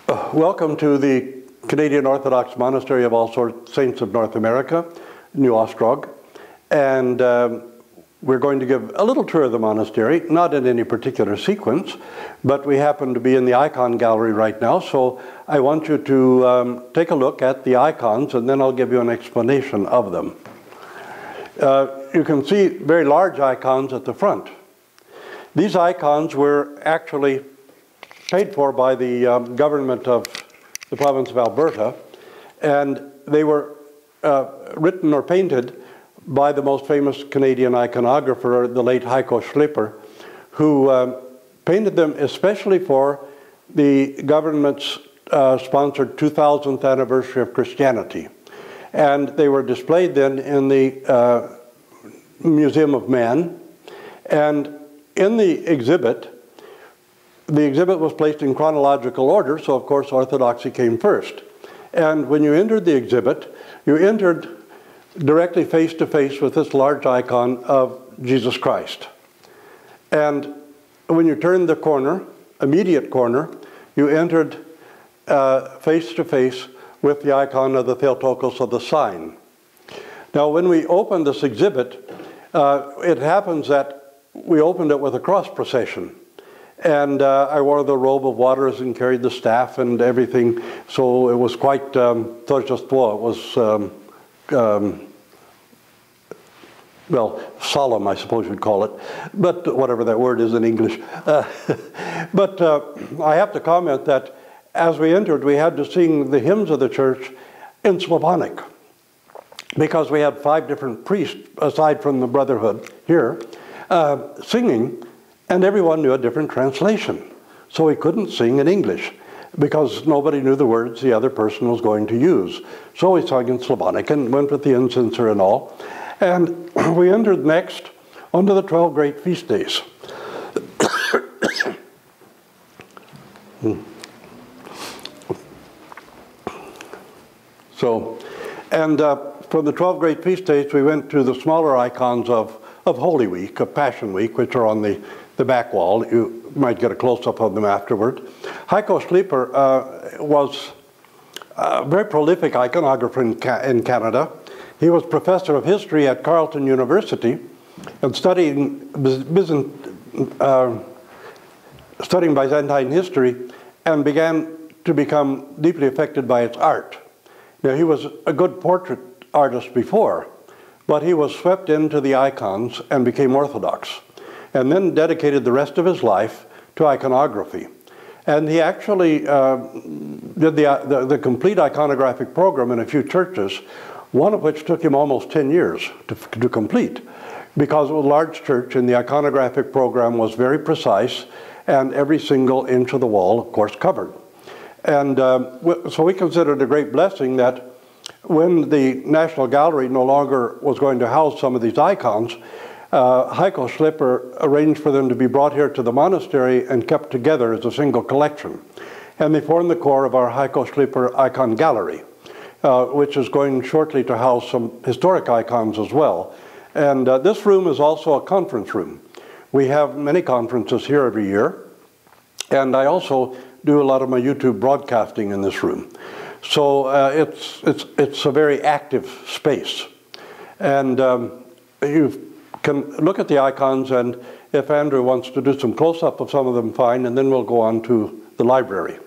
Welcome to the Canadian Orthodox Monastery of All Saints of North America, New Ostrog. And we're going to give a little tour of the monastery, not in any particular sequence, but we happen to be in the icon gallery right now, so I want you to take a look at the icons and then I'll give you an explanation of them. You can see very large icons at the front. These icons were actually paid for by the government of the province of Alberta, and they were written or painted by the most famous Canadian iconographer, the late Heiko Schlipper, who painted them especially for the government's sponsored 2000th anniversary of Christianity. And they were displayed then in the Museum of Man, and in the exhibit was placed in chronological order, so of course orthodoxy came first. And when you entered the exhibit, you entered directly face to face with this large icon of Jesus Christ. And when you turned the corner, immediate corner, you entered face to face with the icon of the Theotokos of the sign. Now when we opened this exhibit, it happens that we opened it with a cross procession. And I wore the robe of waters and carried the staff and everything, so it was quite торжество. It was, well, solemn, I suppose you'd call it, but whatever that word is in English. But I have to comment that as we entered, we had to sing the hymns of the church in Slavonic, because we had 5 different priests, aside from the Brotherhood here, singing. And everyone knew a different translation. So we couldn't sing in English because nobody knew the words the other person was going to use. So we sang in Slavonic and went with the incenser and all. And we entered next onto the 12 great feast days. So, and from the 12 great feast days, we went to the smaller icons of Holy Week, of Passion Week, which are on the back wall. You might get a close-up of them afterward. Heiko Schlipper was a very prolific iconographer in Canada. He was professor of history at Carleton University and studying Byzantine history, and began to become deeply affected by its art. Now, he was a good portrait artist before, but he was swept into the icons and became Orthodox, and then dedicated the rest of his life to iconography. And he actually did the complete iconographic program in a few churches, one of which took him almost 10 years to complete, because it was a large church and the iconographic program was very precise and every single inch of the wall, of course, covered. And so we considered it a great blessing that when the National Gallery no longer was going to house some of these icons, Heiko Schlipper arranged for them to be brought here to the monastery and kept together as a single collection. And they form the core of our Heiko Schlipper Icon Gallery, which is going shortly to house some historic icons as well. And this room is also a conference room. We have many conferences here every year, and I also do a lot of my YouTube broadcasting in this room. So it's a very active space. And you can look at the icons, and if Andrew wants to do some close-up of some of them, fine, and then we'll go on to the library.